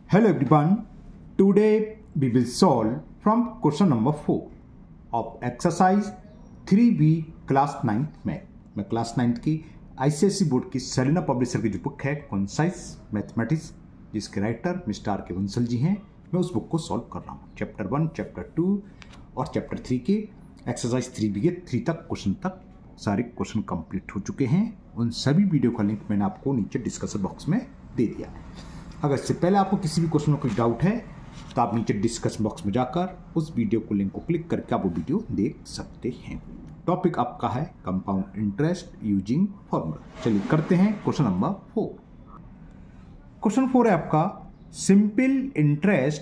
Hello everyone, today we will solve from question number 4 of exercise 3B class 9th में मैं class 9th की ICSE board की Selina publisher की जो book है कंसाइज मैथमेटिक्स जिसके राइटर मिस्टर आर के बंसल जी हैं, मैं उस बुक को सॉल्व कर रहा हूँ। चैप्टर 1, चैप्टर 2 और चैप्टर 3 के एक्सरसाइज 3B के 3 तक क्वेश्चन तक सारे क्वेश्चन कंप्लीट हो चुके हैं। उन सभी वीडियो का लिंक मैंने आपको नीचे डिस्कशन बॉक्स में दे दिया है। अगर इससे पहले आपको किसी भी क्वेश्चन में कोई डाउट है तो आप नीचे डिस्कशन बॉक्स में जाकर उस वीडियो को लिंक को क्लिक करके आप वो वीडियो देख सकते हैं। टॉपिक आपका है कंपाउंड इंटरेस्ट यूजिंग फॉर्मूला। चलिए करते हैं क्वेश्चन नंबर 4। क्वेश्चन 4 है आपका simple interest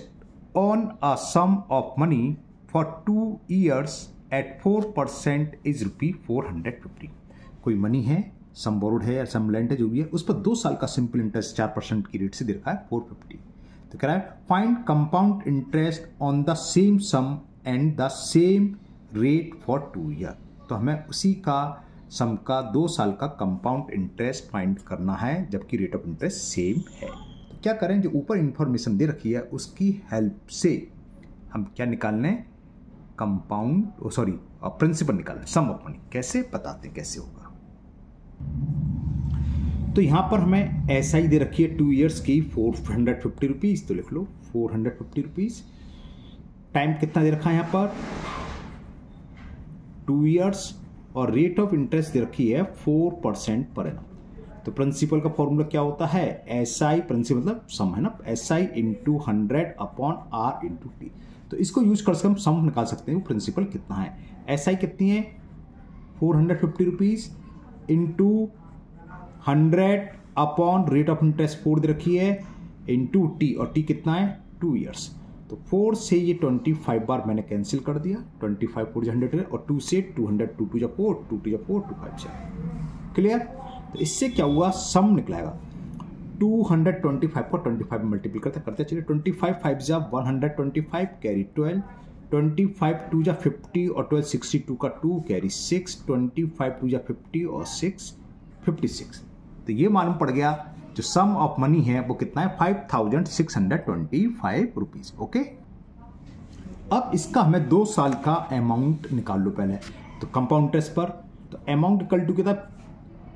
on a sum of money for 2 years at 4% is ₹450। कोई मनी है, सम बोरोड है या सम लैंड है, जो भी है, उस पर 2 साल का सिंपल इंटरेस्ट 4% की रेट से दे रखा है 450। तो कह रहा है find compound interest on the same sum and the same rate for 2 year। तो हमें उसी का सम का 2 साल का कंपाउंड इंटरेस्ट फाइंड करना है जबकि रेट ऑफ इंटरेस्ट सेम है। तो क्या करें, जो ऊपर इंफॉर्मेशन दे रखी है उसकी हेल्प से हम क्या निकालने, कंपाउंड प्रिंसिपल निकालना, सम ऑफ मनी। कैसे बताते हैं कैसे होगा। तो यहां पर हमें ऐसा ही दे रखी है 2 years की 450 रुपीज, तो लिख लो 450 रुपीज। टाइम कितना दे रखा है यहां पर 2 years और रेट ऑफ इंटरेस्ट दे रखी है 4% पर एनम। तो प्रिंसिपल का फॉर्मूला क्या होता है, SI, प्रिंसिपल मतलब सम है ना, SI into 100 upon R into T। तो इसको यूज करके हम सम निकाल सकते हैं। प्रिंसिपल कितना है, SI कितनी है 450 rupees into 100 upon rate of interest 4 दे रखी है इंटू T, और T कितना है 2 years। तो 4 से ये 25 बार मैंने कैंसिल कर दिया, 25 4 100 है, और 2 से 200, 2 2 4, 2 2 4, 2 5 से क्लियर। तो इससे क्या हुआ, सम निकलेगा 225 को 25 में मल्टीप्लाई करते चलिए। 25 5 जा 125 कैरी 12, 25 2 जा 50 और 12 62 का 2 कैरी 6, 25 2 जा 50 और 6 56। तो ये मालूम पड़ गया जो सम ऑफ मनी है वो कितना है 5625 रुपीज। ओके, अब इसका हमें 2 साल का अमाउंट निकाल लो पहले। तो कंपाउंड इंटरेस्ट पर तो अमाउंट इक्वल टू कितना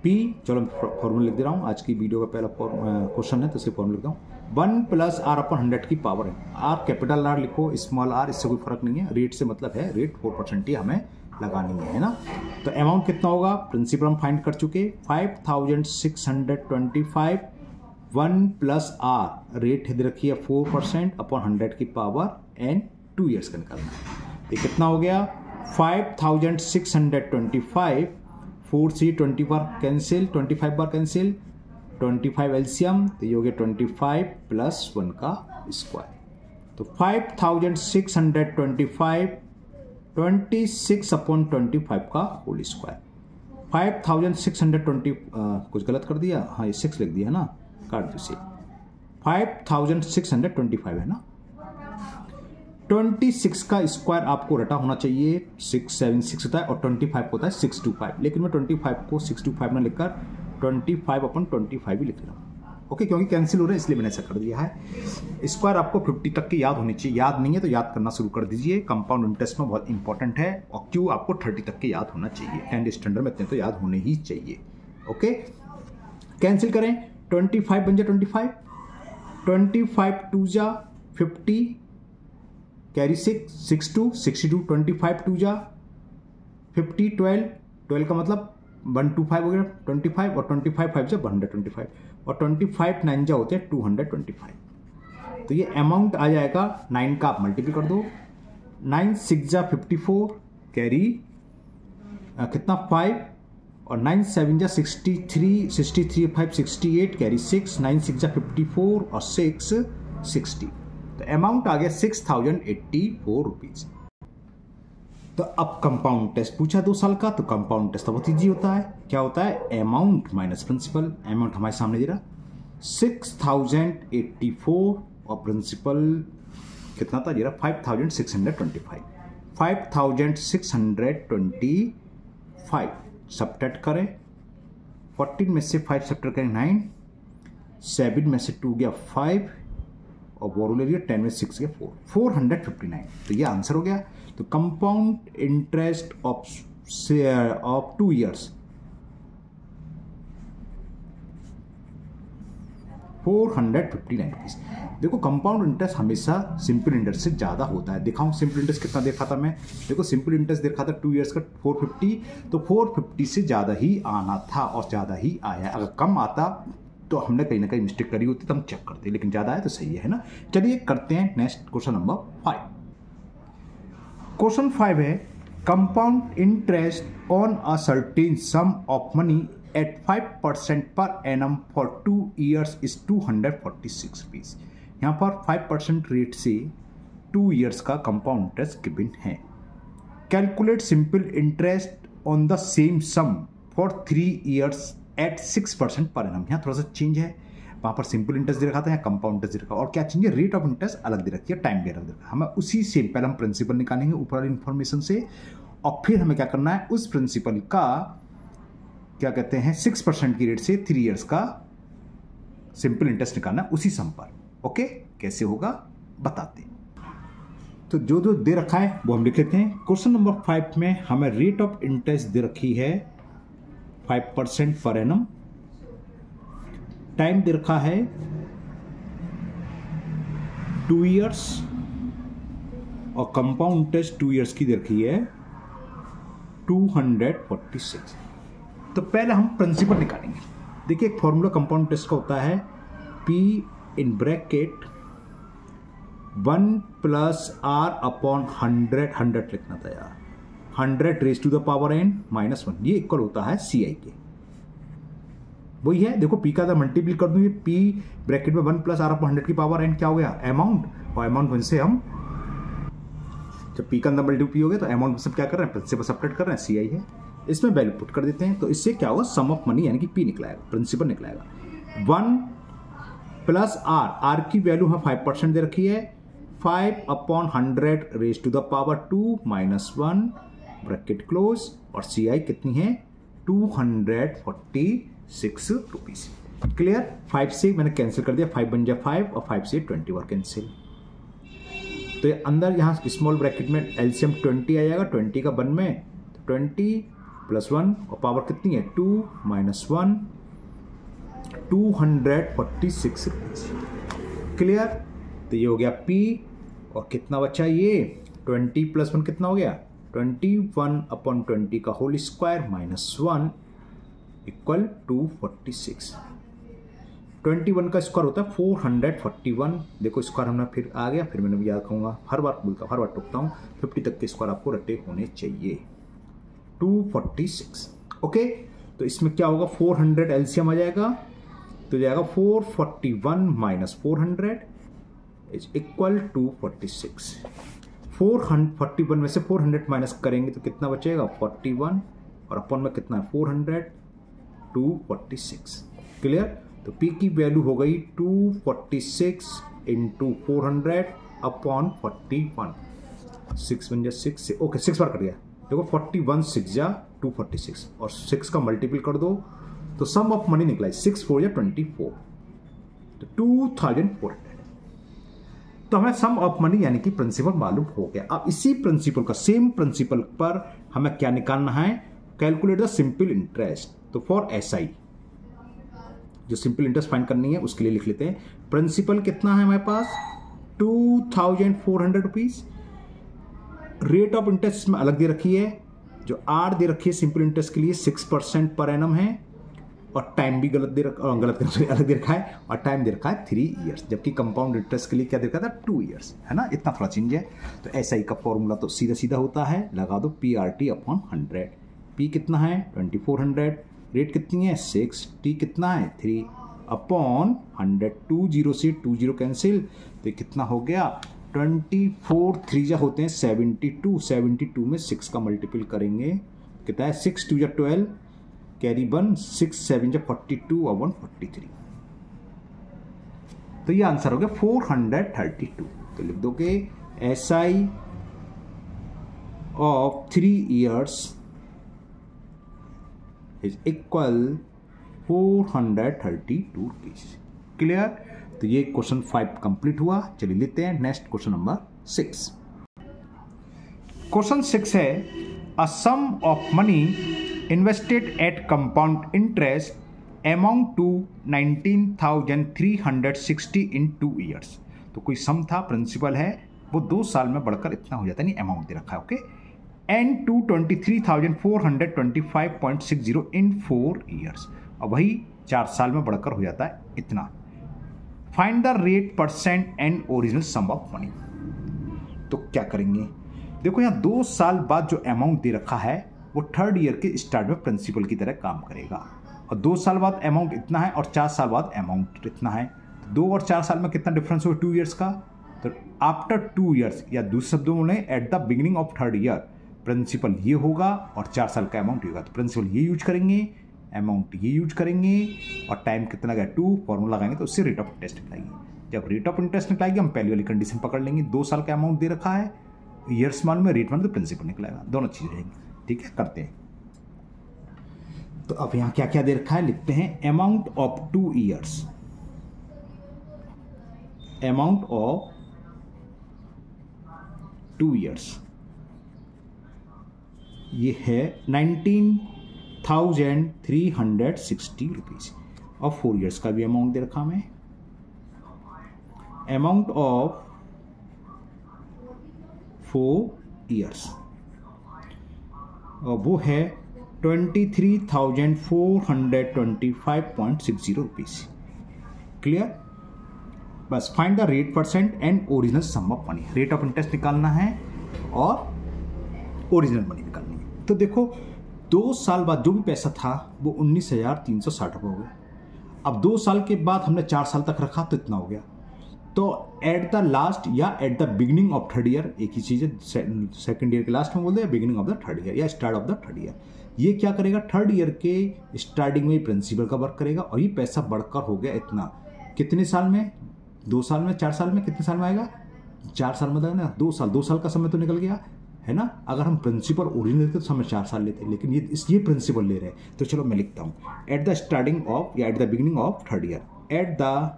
P, चलो फॉर्मूला लिख दे रहा हूँ, आज की वीडियो का पहला क्वेश्चन है तो इसलिए फॉर्मूला लिख रहा हूँ। 1 + R अपॉन 100 की पावर है। R कैपिटल R लिखो, स्मॉल r, इससे कोई फर्क नहीं है। रेट से मतलब है रेट 4% ही हमें लगानी है ना। तो अमाउंट कितना होगा, प्रिंसिपल हम फाइंड कर चुके 5625, 1 + R रेट दे रखी है 4% अपॉन 100 की पावर एंड 2 years का निकालना है। ये कितना हो गया 5625, 4 से 20 बार कैंसिल, 25 बार कैंसिल, 25 एलसीएम, तो ये हो गया 25 + 1 का स्क्वायर। तो 5625 26 अपॉन 25 का होल स्क्वायर। 5620 कुछ गलत कर दिया, हाँ ये 6 लिख दिया है ना, काट दो इसे। 5625 है ना। 26 का स्क्वायर आपको रटा होना चाहिए, 676 होता है, और 25 होता है 625, लेकिन मैं 25 को 625 में लिखकर 25 अपॉन 25 ही लिख रहा हूँ। ओके, क्योंकि कैंसिल हो रहा है इसलिए मैंने ऐसा कर दिया है। स्क्वायर आपको 50 तक की याद होनी चाहिए, याद नहीं है तो याद करना शुरू कर दीजिए। कंपाउंड इंटरेस्ट में बहुत इंपॉर्टेंट है, और क्यू आपको 30 तक की याद होना चाहिए। एंड स्टैंडर्ड में इतने तो याद होने ही चाहिए। ओके, कैंसिल करें, 25 बन जाए 25, 25 2 जा 50 कैरी 6 62 62, 25 2 जा 50, 12 का मतलब 125 हो गया 25, और 25 5 जा 125, और 25 9 जा होते हैं 225। तो ये अमाउंट आ जाएगा 9 का आप मल्टीप्लाई कर दो, 9 6 जा 54 कैरी कितना 5, और 9 7 जा 63 63 5 68 कैरी 6, 9 6 जा 54 और 6 60। तो अमाउंट आ गया 6084 रुपीज। तो अब कंपाउंड टेस्ट पूछा 2 साल का, तो कंपाउंड टेस्ट बहुत ईजी होता है। क्या होता है, अमाउंट माइनस प्रिंसिपल। अमाउंट हमारे सामने दे रहा 6084 और प्रिंसिपल कितना था, दे रहा 5625। 5625 सब्ट्रैक्ट करें, 14 में से 5 सब्ट्रैक्ट करें 9, 7 में से 2 गया 5 और बोरो ले लिया 10 में 6 के 4, 459। तो ये आंसर हो गया। तो compound interest of 2 years 459 rupees. देखो कंपाउंड इंटरेस्ट हमेशा सिंपल इंटरेस्ट से ज़्यादा होता है। दिखाऊं सिंपल इंटरेस्ट कितना देखा था मैं, देखो सिंपल इंटरेस्ट देखा था 2 years का 450, तो 450 से ज़्यादा ही आना था और ज़्यादा ही आया। अगर कम आता तो हमने कहीं ना कहीं मिस्टेक करी होती तो हम चेक करते, लेकिन ज़्यादा है तो सही है ना। चलिए करते हैं नेक्स्ट क्वेश्चन नंबर 5। क्वेश्चन 5 है compound interest on a certain sum of money at 5% per annum for 2 years is 246 rupees. यहाँ पर 5% रेट से 2 years का कंपाउंड इंटरेस्ट गिवन है। Calculate simple interest on the same sum for 3 years at 6% पर annum। यहाँ थोड़ा सा change है, वहाँ पर सिंपल इंटरेस्ट दे रखा था, यहाँ कंपाउंड इंटरेस्ट दे रखा, और क्या चेंज है, रेट ऑफ इंटरेस्ट अलग दे रखी है, टाइम भी अलग दे रखा है। हमें उसी से पहले हम प्रिंसिपल निकालेंगे ऊपर वाली इन्फॉर्मेशन से, और फिर हमें क्या करना है, उस प्रिंसिपल का क्या कहते हैं 6% की रेट से 3 years का सिंपल इंटरेस्ट निकालना उसी सम पर। ओके, कैसे होगा बताते हैं। तो जो जो दे रखा है वो हम लिख लेते हैं। क्वेश्चन नंबर 5 में हमें रेट ऑफ इंटरेस्ट दे रखी है 5% पर एनम, टाइम दे रखा है 2 years, और कंपाउंड इंटरेस्ट 2 years की दे रखी है 246। तो पहले हम प्रिंसिपल निकालेंगे। देखिए एक फॉर्मूला कंपाउंड इंटरेस्ट का होता है P in bracket 1 + R upon 100 लिखना था यार, 100 raise to the power n -1, ये इक्वल होता है CI के। वही है, देखो P का अगर मल्टीप्लाई कर दूं, ये P ब्रैकेट में 1 + R अपॉन 100 की पावर n क्या हो गया, अमाउंट, और अमाउंट वन से हम जब P का अंदर मल्टीप्लाई हो गया तो अमाउंट सब क्या कर रहे हैं, प्रिंसिपल सब्ट्रैक्ट कर रहे हैं, CI है, इसमें वैल्यू पुट कर देते हैं। तो इससे क्या होगा, सम ऑफ मनी यानी कि P निकलाएगा, प्रिंसिपल निकलाएगा। 1 + R की वैल्यू हमें 5% दे रखी है, 5 upon 100 raise to the power 2 -1 bracket close, और CI कितनी है 246 रुपीज। क्लियर, 5 से मैंने कैंसिल कर दिया, 5 बन जाए 5 और 5 से 20 और कैंसिल। तो ये अंदर यहाँ स्मॉल ब्रैकेट में एलसीएम 20 आ जाएगा, 20 का 1 में 20 + 1 और पावर कितनी है 2 -1, 246 रुपीज। क्लियर, तो ये हो गया P, और कितना बचा ये 20 + 1 कितना हो गया 21 अपॉन 20 का होल स्क्वायर -1 इक्वल 246। 21 का स्क्वायर होता है 441। देखो स्क्वायर हमने फिर आ गया, फिर मैंने भी याद कहूँगा, हर बार बोलता हूँ, हर बार टोकता हूँ, 50 तक के स्क्वायर आपको रटे होने चाहिए। 246। ओके, तो इसमें क्या होगा 400 एलसीएम आ जाएगा, तो जाएगा 441 - 400 इज इक्वल 246। 441 में से 400 माइनस करेंगे तो कितना बचेगा 41, और अपन में कितना 400, 246। क्लियर, तो P की वैल्यू हो गई 246 × 400 अपॉन 41, 6 बन जा 6 से, ओके 6 बार कर दिया, देखो 41 6 जा 246, और 6 का मल्टीपल कर दो तो सम ऑफ मनी निकला 6 4 जा 24, तो 2400। तो हमें सम ऑफ मनी यानी कि प्रिंसिपल मालूम हो गया। अब इसी प्रिंसिपल का, सेम प्रिंसिपल पर हमें क्या निकालना है, कैलकुलेट द सिंपल इंटरेस्ट। तो फॉर SI जो सिंपल इंटरेस्ट फाइंड करनी है उसके लिए लिख लेते हैं, प्रिंसिपल कितना है हमारे पास 2400 रुपीज, रेट ऑफ इंटरेस्ट में अलग दे रखी है, जो R दे रखी है सिंपल इंटरेस्ट के लिए 6% पर एनम है, और टाइम भी अलग दे रखा है, और टाइम दे रखा है 3 years, जबकि कंपाउंड इंटरेस्ट के लिए क्या दे रखा था 2 years, है ना, इतना थोड़ा चेंज है। तो SI का फॉर्मूला तो सीधा सीधा होता है, लगा दो PRT अपॉन 100। P कितना है 2400, रेट कितनी है 6, T कितना है 3 अपॉन 100, 20 से 20 कैंसिल, तो कितना हो गया 24 3 जा होते हैं 72, 72 में 6 का मल्टीपल करेंगे कितना है 6 2 जा 12, कैरी 1, 6 7 जा 42 और 143, तो ये आंसर हो गया 432। तो लिख दोगे SI of 3 years is equal 432 rupees. Clear, तो ये क्वेश्चन 5 कंप्लीट हुआ। चलिए लेते हैं नेक्स्ट क्वेश्चन नंबर 6। क्वेश्चन 6 है a sum of money invested at compound interest amount to 19,360 in 2 years. तो कोई सम था, प्रिंसिपल है, वो 2 साल में बढ़कर इतना हो जाता है, नहीं अमाउंट दे रखा है, okay, and to 23,425.60 in 4 years, और वही 4 साल में बढ़कर हो जाता है इतना। Find the rate percent and original sum of money. तो क्या करेंगे, देखो यहाँ 2 साल बाद जो अमाउंट दे रखा है वो 3rd ईयर के स्टार्ट में प्रिंसिपल की तरह काम करेगा, और 2 साल बाद अमाउंट इतना है और 4 साल बाद अमाउंट इतना है। 2 और 4 साल में कितना डिफरेंस होगा 2 ईयर्स का। तो आफ्टर 2 ईयर्स, या दूसरे शब्दों में at the beginning of 3rd year principal ये होगा और 4 साल का अमाउंट होगा। तो प्रिंसिपल ये यूज करेंगे, अमाउंट ये यूज करेंगे, और टाइम कितना लगेगा 2, फॉर्मूला लगाएंगे तो उससे रेट ऑफ इंटरेस्ट निकलाएगी। जब रेट ऑफ इंटरेस्ट निकलाएगी हम पहली वाली कंडीशन पकड़ लेंगे, 2 साल का अमाउंट दे रखा है, ईयर्स मालूम है, रेट मालूम, तो प्रिंसिपल निकलेगा, दोनों चीज़ें रहेंगी। ठीक है, करते हैं। तो अब यहाँ क्या क्या दे रखा है लिखते हैं। Amount of 2 years, amount of 2 years ये है 19,360 रुपीज, और 4 ईयर्स का भी अमाउंट दे रखा हमें। अमाउंट ऑफ 4 ईयर्स और वो है 23,425.60 रुपीज। क्लियर। बस find the rate percent and original sum of money. Rate of interest निकालना है और ओरिजिनल मनी निकालनी है। तो देखो 2 साल बाद जो भी पैसा था वो 19,360 रुपये हो गया। अब 2 साल के बाद हमने 4 साल तक रखा तो इतना हो गया। तो एट द लास्ट या eight the beginning of 3rd year, एक ही चीज़ है, 2nd ईयर के लास्ट में बोलते हैं, beginning of the 3rd year या start of the 3rd year. ये क्या करेगा, 3rd ईयर के स्टार्टिंग में प्रिंसिपल का वर्क करेगा, और ये पैसा बढ़कर हो गया इतना। कितने साल में, 2 साल में, 4 साल में, कितने साल में आएगा, 4 साल में ना, 2 साल, 2 साल का समय तो निकल गया है ना। अगर हम प्रिंसिपल ओरिजिनल लेते तो हमें 4 साल लेते, लेकिन ये प्रिंसिपल ले रहे हैं। तो चलो मैं लिखता हूँ, एट द स्टार्टिंग ऑफ या eight the beginning of 3rd year, at the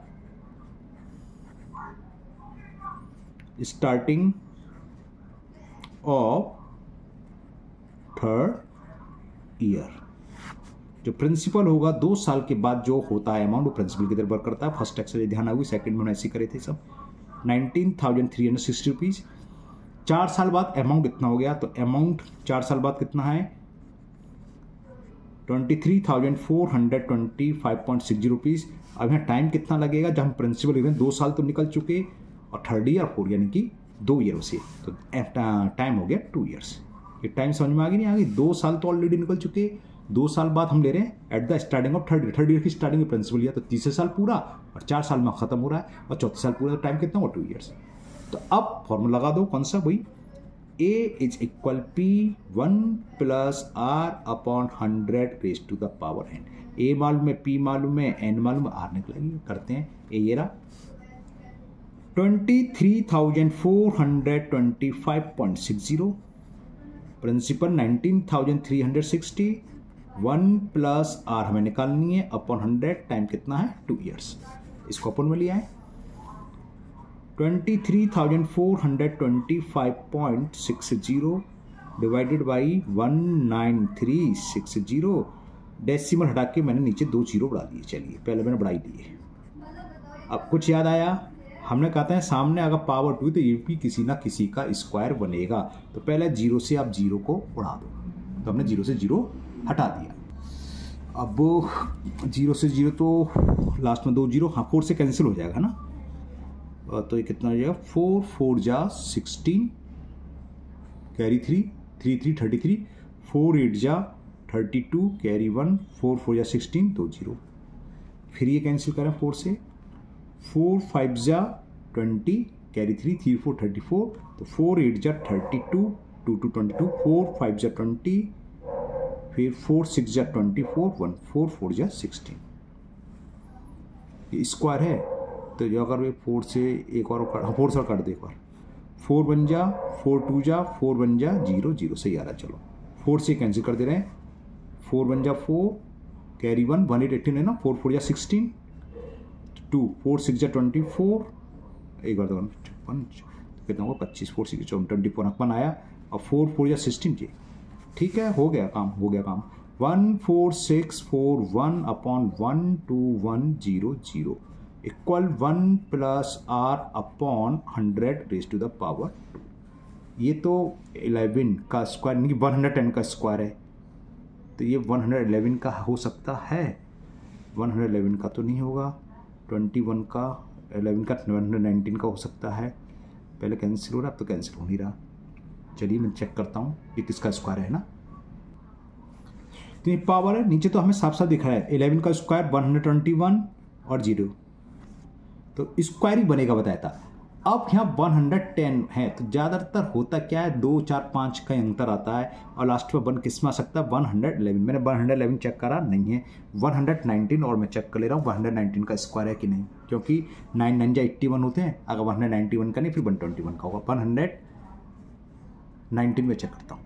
starting of 3rd year जो प्रिंसिपल होगा 2 साल के बाद जो होता है अमाउंट, वो प्रिंसिपल की तरफ वर्क करता है। फर्स्ट एक्सरसाइज ध्यान आएगी, सेकंड में ऐसे करे थे सब। 19,360 रुपीज। 4 साल बाद अमाउंट इतना हो गया, तो अमाउंट 4 साल बाद कितना है 23,425.60 रुपीज। अब यहाँ टाइम कितना लगेगा, जब हम प्रिंसिपल लिख रहे हैं 2 साल तो निकल चुके और 3rd ईयर 4 यानी कि 2 ईयर से, तो टाइम हो गया 2 ईयर्स। ये टाइम समझ में आ गई नहीं आ गई। 2 साल तो ऑलरेडी निकल चुके, 2 साल बाद हम ले रहे हैं at the starting of 3rd year की स्टार्टिंग में प्रिंसिपल लिया, तो 3 साल पूरा और 4 साल में खत्म हो रहा है, और 4थे साल पूरा, टाइम कितना हुआ 2 ईयर्स। तो अब फॉर्मूला लगा दो, कौन सा भाई, A is equal P1 + R/100 n। A मालूम है, P मालूम है, N मालूम है, R निकलेगी। करते हैं, A ये रहा 23,425.60, प्रिंसिपल 19,360, 1 + R हमें निकालनी है अपॉन 100, टाइम कितना है 2 ईयर्स। इसको अपन में लिया है 23,425.60 डिवाइडेड बाई 19360। डेसिमल हटा के मैंने नीचे 2 जीरो बढ़ा दिए। चलिए पहले मैंने बढ़ाई दिए। अब कुछ याद आया, हमने कहते हैं सामने अगर पावर 2 तो ये भी किसी ना किसी का स्क्वायर बनेगा। तो पहले 0 से आप 0 को उड़ा दो, तो हमने 0 से 0 हटा दिया। अब 0 से 0 तो लास्ट में 2 जीरो, हाँ 4 से कैंसिल हो जाएगा ना। तो ये कितना हो जाएगा, 4 4 जा 16, कैरी 3 3 3 33, 4 8 जा 32, कैरी 1, 4 4 जा 16, 2 जीरो। फिर ये कैंसिल करें 4 से, 4 5 जा 20, कैरी 3 3 4 34, तो 4 8 जा 32, 2 2 22, 4 5 जा 20, फिर 4 6 जा 24, 1 4 4 जा 16। ये स्क्वायर है, तो जो अगर 4 से एक और 4 से काट दे एक बार, 4 1 जा 4 2 जा 4 1 जा 0 0 से 11। चलो 4 से कैंसिल कर दे रहे हैं, 4 1 जा 4, कैरी 1 1 8 18 है ना, 4 4 जा 16, 2 4 6 24, एक बार 1 कितना होगा 25, 4 6 24 अपन आया और 4 4 या 16 जी। ठीक है, हो गया काम, हो गया काम। 14641 upon 12100 equal 1 plus R upon 100 raise to the power 2। ये तो 11 का स्क्वायर नहीं, 110 का स्क्वायर है, तो ये 111 का हो सकता है। 111 का तो नहीं होगा, 21 का 11 का 119 का हो सकता है। पहले कैंसिल हो रहा, अब तो कैंसिल हो नहीं रहा। चलिए मैं चेक करता हूँ ये किसका स्क्वायर है ना। तो ये पावर है, नीचे तो हमें साफ साफ दिख रहा है 11 का स्क्वायर 121 और 0, तो स्क्वायर ही बनेगा बताया था। अब यहाँ 110 है, तो ज़्यादातर होता क्या है 2 4 5 का अंतर आता है और लास्ट में 1 किस में आ सकता है 111। मैंने 111 चेक करा, नहीं है 119, और मैं चेक कर ले रहा हूँ 119 का स्क्वायर है कि नहीं, क्योंकि 9 9 जा 81 होते हैं। अगर 191 का नहीं फिर 121 का होगा। 119 में चेक करता हूँ,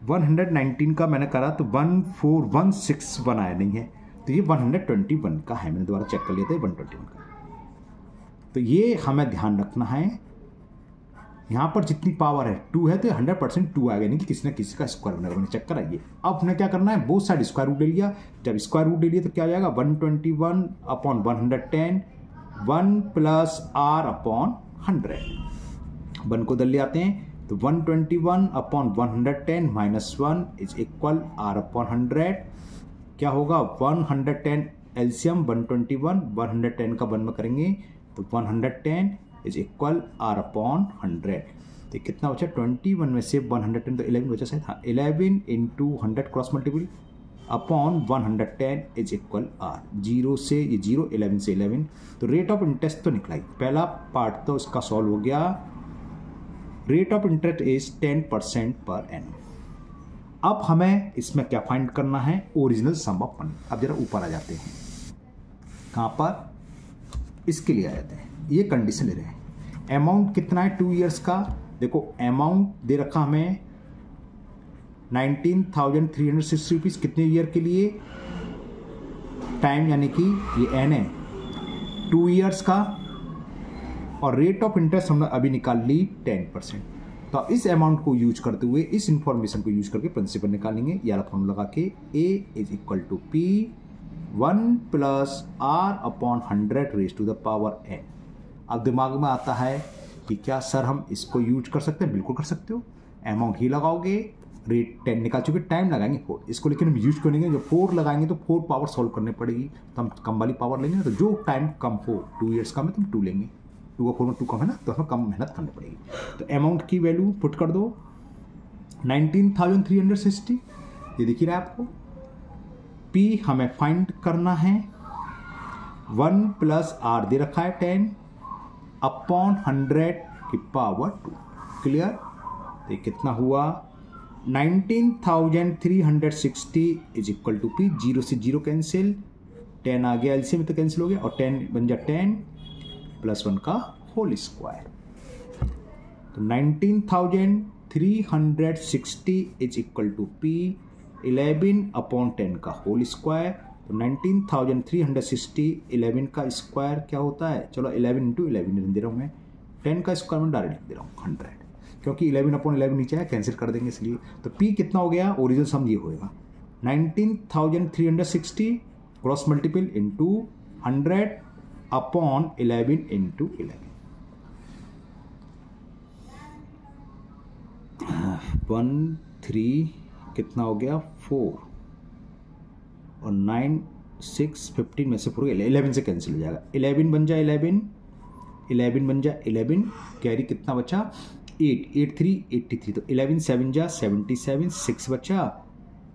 119 का मैंने करा तो 14161 आया, नहीं है, तो ये 121 का है। मैंने दोबारा चेक कर लिया था 121 का। तो ये हमें ध्यान रखना है, यहाँ पर जितनी पावर है 2 है तो 100% 2 आएगा, नहीं कि किसी न किसी का स्क्वायर बनेगा। मैंने चेक कराइए। अब हमें क्या करना है, बोथ साइड स्क्वायर रूट ले लिया। जब स्क्वायर रूट ले लिया तो क्या आ जाएगा 121 अपॉन 110 1 प्लस आर अपॉन 100। 1 को दल ले आते हैं तो 121 upon 110 minus 1 is equal R upon 100। क्या होगा 110 एलसीएम 121, 110 का 1 में करेंगे तो 110 इज इक्वल आर अपॉन 100। तो कितना बचा 21 में से 110 तो 11 बचा शायद, हाँ 11 into 100 cross multiple upon 110 is equal R. 0 से ये 0, 11 से 11, तो रेट ऑफ इंटरेस्ट तो निकला ही। पहला पार्ट तो इसका सॉल्व हो गया। Rate of interest is 10% per annum. अब हमें इसमें क्या फाइंड करना है, ओरिजिनल सम ऑफ मनी। अब जरा ऊपर आ जाते हैं, कहाँ पर, इसके लिए आ जाते हैं। ये कंडीशन ले रहे हैं, अमाउंट कितना है 2 इयर्स का। देखो अमाउंट दे रखा हमें 19,360 रुपीज़, कितने ईयर के लिए, टाइम यानी कि ये एन है 2 इयर्स का, और रेट ऑफ इंटरेस्ट हमने अभी निकाल ली 10%। तो इस अमाउंट को यूज करते हुए, इस इंफॉर्मेशन को यूज करके प्रिंसिपल निकालेंगे। यार फॉर्मूला लगा के A is equal to P 1 plus R upon 100 raise to the power n। अब दिमाग में आता है कि क्या सर हम इसको यूज कर सकते हैं, बिल्कुल कर सकते हो। अमाउंट ही लगाओगे, रेट 10 निकाल चुके, टाइम लगाएंगे 4, इसको लेकिन हम यूज करेंगे। जब 4 लगाएंगे तो 4 पावर सॉल्व करनी पड़ेगी, तो हम कम वाली पावर लेंगे। तो जो टाइम कम हो, 2 इयर्स कम है तो हम 2 लेंगे, 2 का 4 में 2 कम है ना, तो हमें कम मेहनत करनी पड़ेगी। तो अमाउंट की वैल्यू पुट कर दो 19,360, ये दिख रहा है आपको। P हमें फाइंड करना है, 1 प्लस आर दे रखा है 10 अपॉन 100 की पावर 2। क्लियर, तो कितना हुआ 19,360 इज इक्वल टू P। 0 से 0 कैंसिल, 10 आ गया एलसीएम में तो कैंसिल हो गया, और 10 बन जा 10 प्लस 1 का होल स्क्वायर। तो 19,360 is equal to P 11 upon 10 का होल स्क्वायर। तो 19,360 11 का स्क्वायर क्या होता है, चलो 11 इंटू 11 दे रहा हूँ मैं, 10 का स्क्वायर में डायरेक्ट दे रहा हूँ 100, क्योंकि 11 अपॉन 11 नीचे है, कैंसिल कर देंगे इसलिए। तो P कितना हो गया, ओरिजिनल सम ये होएगा 19,360 cross multiple into 100 upon 11 into 11। 1 3 कितना हो गया 4 और 9 6 15 में से पूरे 11 से कैंसिल हो जाएगा। 11 बन जाए 11 बन जाए 11, कैरी कितना बचा 8 8 3 83, तो 11 7 जा 77, 6 बचा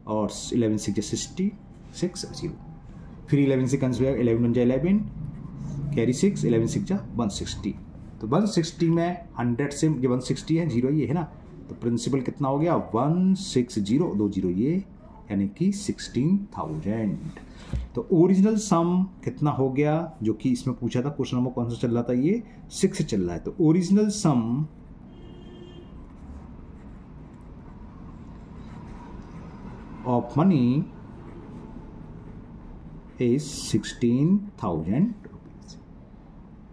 और 11 6 जा 66 0, फिर 11 से कैंसिल हो जाएगा। 11 बन जाए 11, कैरी 6, 11 6 जा 160, तो 160 में 100 से ये 160 है, 0 ये है ना, तो प्रिंसिपल कितना हो गया 160, 2 0 ये, यानी कि 16,000। तो ओरिजिनल सम कितना हो गया, जो कि इसमें पूछा था, क्वेश्चन नंबर कौन सा चल रहा था, ये 6 चल रहा है। तो original sum of money is 16,000 rupees.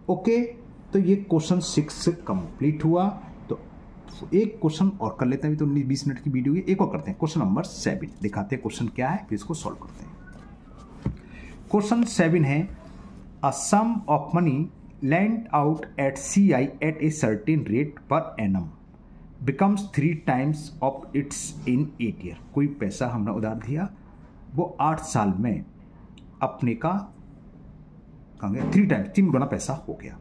Okay, तो ये क्वेश्चन 6 कंप्लीट हुआ। तो एक क्वेश्चन और कर लेते हैं, अभी तो 20 मिनट की वीडियो है, एक और करते हैं। क्वेश्चन नंबर 7 दिखाते हैं क्वेश्चन क्या है, फिर इसको सॉल्व करते हैं। क्वेश्चन 7 है, a sum of money lent out at CI at a certain rate per annum becomes 3 times of its in 8 year। कोई पैसा हमने उधार दिया, वो 8 साल में अपने का 3 गुना पैसा हो गया।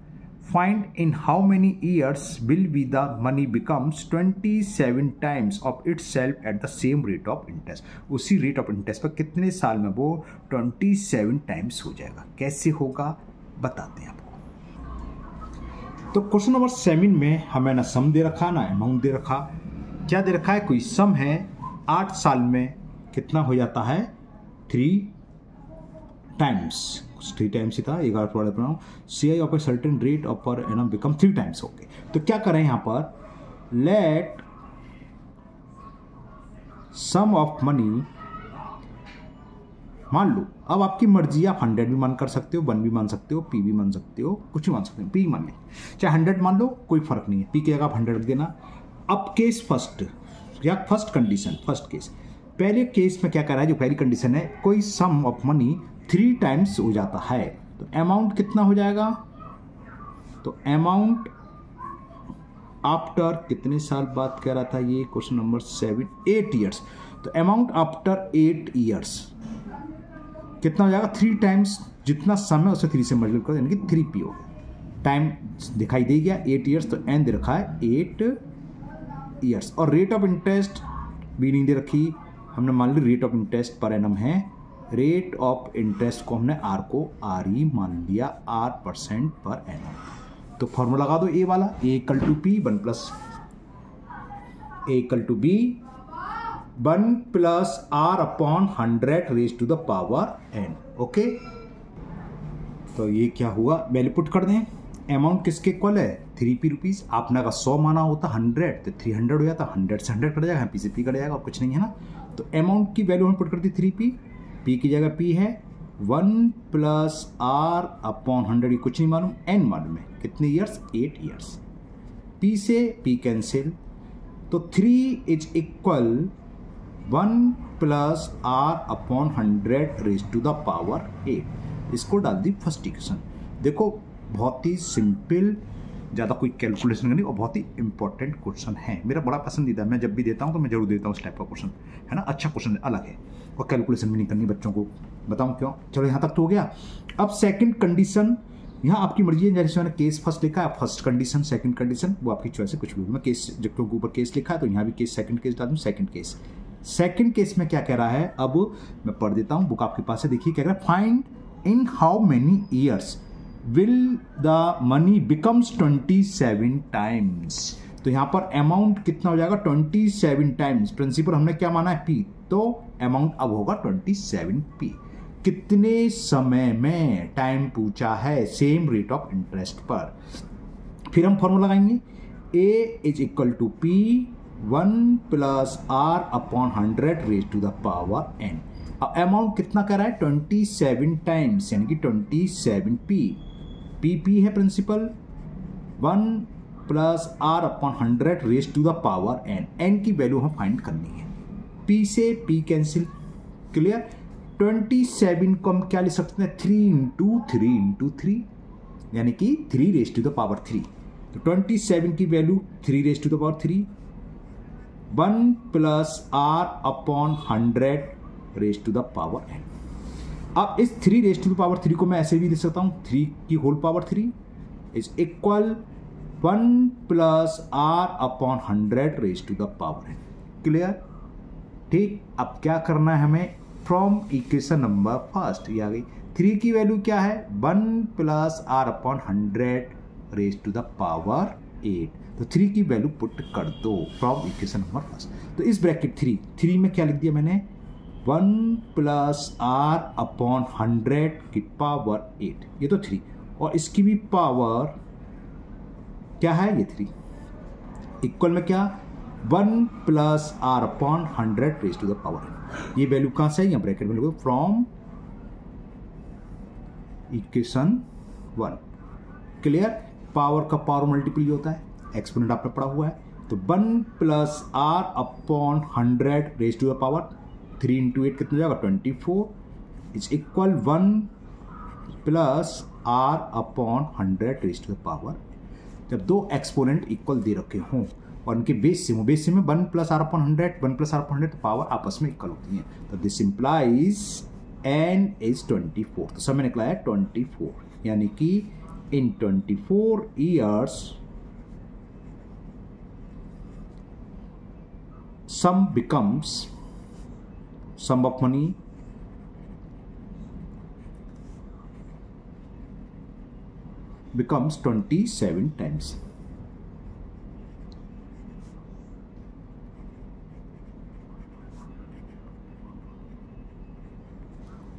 Find in how many years will be the money becomes 27 times of its self at the same rate of interest. उसी रेट ऑफ इंटरेस्ट पर कितने साल में वो 27 टाइम्स हो जाएगा। कैसे होगा बताते हैं आपको। तो क्वेश्चन नंबर 7 में हमें ना सम दे रखा ना अमाउंट दे रखा। क्या दे रखा है, कोई सम है 8 साल में कितना हो जाता है 3 टाइम्स, 3 टाइम्स ही था, एक बार थोड़ा बनाऊँ। CI of a certain rate of per annum become 3 times. Okay, तो क्या करें यहाँ पर, लेट सम ऑफ मनी, मान लो अब आपकी मर्जी, आप 100 भी मान कर सकते हो, 1 भी मान सकते हो, P भी मान सकते हो, कुछ भी मान सकते हो, P मान लें, चाहे 100 मान लो, कोई फर्क नहीं है, P की जगह आप 100 देना। अब केस फर्स्ट या फर्स्ट कंडीशन, फर्स्ट केस, पहले केस में क्या कर रहा है, जो पहली कंडीशन है, कोई सम ऑफ मनी 3 टाइम्स हो जाता है, तो अमाउंट कितना हो जाएगा, तो अमाउंट आफ्टर कितने साल बाद कह रहा था ये क्वेश्चन नंबर 7, 8 ईयर्स। तो अमाउंट आफ्टर 8 ईयर्स कितना हो जाएगा, 3 टाइम्स, जितना समय उसे 3 से मल्टीप्लाई करो, यानी कि 3P हो गया। टाइम दिखाई दे गया 8 ईयर्स, तो एन दे रखा है 8 ईयर्स। और रेट ऑफ इंटरेस्ट भी नहीं दे रखी, हमने मान ली rate of interest per annum है, रेट ऑफ इंटरेस्ट को हमने आर को RE मान लिया, R% पर एनम। तो फॉर्मूला लगा दो ए वाला, A = P 1 + A = B 1 + R/100 raise to the power n। Okay, तो ये क्या हुआ, वैल्यू पुट कर दें। अमाउंट किसके इक्वल है, 3P रुपीज़। आपने अगर 100 माना होता 100 तो 300 हो जाता, 100 से 100 कट जाएगा, P से P कट जाएगा, और कुछ नहीं है ना। तो अमाउंट की वैल्यू हम पुट कर दी 3P, P की जगह P है 1 + R/100, ये कुछ नहीं मालूम, n मालूम है, कितने ईयर्स, 8 ईयर्स। P से P कैंसिल, तो 3 is equal 1 + R/100 raise to the power 8। इसको डाल दी फर्स्ट इक्वेशन। देखो बहुत ही सिंपल, ज़्यादा कोई कैलकुलेशन नहीं, और बहुत ही इंपॉर्टेंट क्वेश्चन है, मेरा बड़ा पसंदीदा, मैं जब भी देता हूँ तो मैं जरूर देता हूँ इस टाइप का क्वेश्चन, है ना। अच्छा क्वेश्चन अलग है, और कैलकुलेशन भी नहीं करनी बच्चों को, बताऊँ क्यों। चलो यहाँ तक तो हो गया। अब सेकंड कंडीशन, यहाँ आपकी मर्जी है, जैसे मैंने केस फर्स्ट लिखा है, फर्स्ट कंडीशन सेकंड कंडीशन वो आपकी चॉइस है, कुछ भी। मैं केस जब क्योंकि ऊपर केस लिखा है तो यहाँ भी केस सेकंड केस डाल दूँ। सेकंड केस में क्या कह रहा है, अब मैं पढ़ देता हूँ, बुक आपके पास है, देखिए क्या कह रहा है, find in how many years will the money becomes 27 times. तो यहाँ पर अमाउंट कितना हो जाएगा, 27 टाइम्स। प्रिंसिपल हमने क्या माना है, P, तो अमाउंट अब होगा 27P। कितने समय में, टाइम पूछा है, सेम रेट ऑफ इंटरेस्ट पर। फिर हम फॉर्मूला लगाएंगे, A = P 1 + R/100 raise to the power n। अब अमाउंट कितना कर रहा है, 27 टाइम्स, यानी कि 27P। P है principal, 1 + R/100 raise to the power n। n की वैल्यू हम फाइंड करनी है। P से P कैंसिल, क्लियर। 27 को हम क्या लिख सकते हैं, 3 × 3 × 3, यानी कि 3 रेज़ टू द पावर 3। तो 27 की value 3 raise to the power 3, 1 + R/100 raise to the power n। अब इस 3 रेज़ टू द पावर 3 को मैं ऐसे भी लिख सकता हूँ, 3 की whole power 3 is equal 1 + R/100 raise to the power n। Clear, ठीक। अब क्या करना है हमें, फ्रॉम इक्वेशन नंबर फर्स्ट, ये आ गई। 3 की वैल्यू क्या है, 1 + R/100 raise to the power 8। तो 3 की वैल्यू पुट कर दो फ्रॉम इक्वेशन नंबर फर्स्ट। तो इस ब्रैकेट 3 में क्या लिख दिया मैंने, 1 + R/100 की पावर 8, ये तो 3, और इसकी भी पावर क्या है, ये 3, इक्वल में क्या, 1 + R/100 raise to the power 8। ये वैल्यू कहाँ से है, यहाँ ब्रैकेट में लिखो, फ्रॉम इक्वेशन 1। क्लियर, पावर का पावर मल्टीपल होता है, एक्सपोनेंट आपने पढ़ा हुआ है। तो 1 plus R upon 100 raise to the power 3 into 8 कितना जाएगा 24 is equal 1 plus R upon 100 raise to the power. जब दो एक्सपोनेंट इक्वल दे रखे हों और उनके बेस में 1 plus R upon 100 1 plus R upon 100 power आपस में इक्वल होती हैं। तो दिस इंप्लाइज n इज 24। तो समय निकला है 24, यानी कि इन 24 years sum of money becomes 27 times.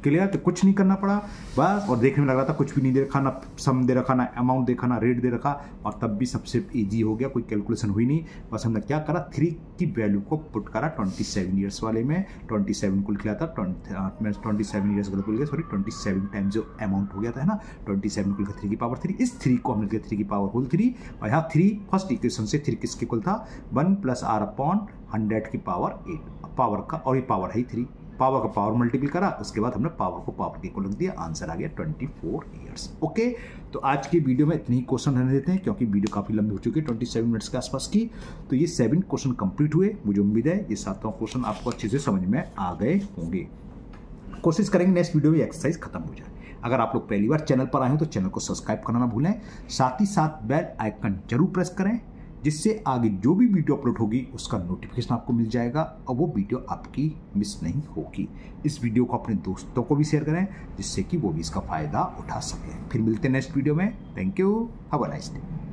Clear. तो कुछ नहीं करना पड़ा बस, और देखने में लग रहा था कुछ भी नहीं दे रखा, ना सम दे रखा, ना अमाउंट देखा, ना रेट दे रखा, और तब भी सबसे इजी हो गया, कोई कैलकुलेशन हुई नहीं। बस हमने क्या करा, 3 की वैल्यू को पुट करा 27 ईयर्स वाले में, 27 को लिख लिया था 27 ईयर्स गलत बोल गया, सॉरी 27 टाइम्स जो अमाउंट हो गया था ना 27 को लिखा 3 की पावर 3। इस 3 को हमने लिखा 3 की पावर होल 3, और यहाँ 3 फर्स्ट इक्वेशन से 3 किसके इक्वल था 1 प्लस आर अपॉन 100 की पावर 8 पावर का, और ये पावर है 3, पावर का पावर मल्टीपल करा, उसके बाद हमने पावर को पावर के इक्वल लिख दिया, आंसर आ गया 24 ईयर्स। ओके, तो आज की वीडियो में इतने ही क्वेश्चन रहने देते हैं क्योंकि वीडियो काफी लंबी हो चुकी है 27 मिनट्स के आसपास की। तो ये 7 क्वेश्चन कंप्लीट हुए, मुझे उम्मीद है ये 7वां क्वेश्चन आपको अच्छे से समझ में आ गए होंगे। कोशिश करेंगे नेक्स्ट वीडियो में एक्सरसाइज खत्म हो जाए। अगर आप लोग पहली बार चैनल पर आए हो तो चैनल को सब्सक्राइब करना ना भूलें, साथ ही साथ बेल आइकन जरूर प्रेस करें, जिससे आगे जो भी वीडियो अपलोड होगी उसका नोटिफिकेशन आपको मिल जाएगा और वो वीडियो आपकी मिस नहीं होगी। इस वीडियो को अपने दोस्तों को भी शेयर करें जिससे कि वो भी इसका फायदा उठा सकें। फिर मिलते हैं नेक्स्ट वीडियो में। Thank you, have a nice day.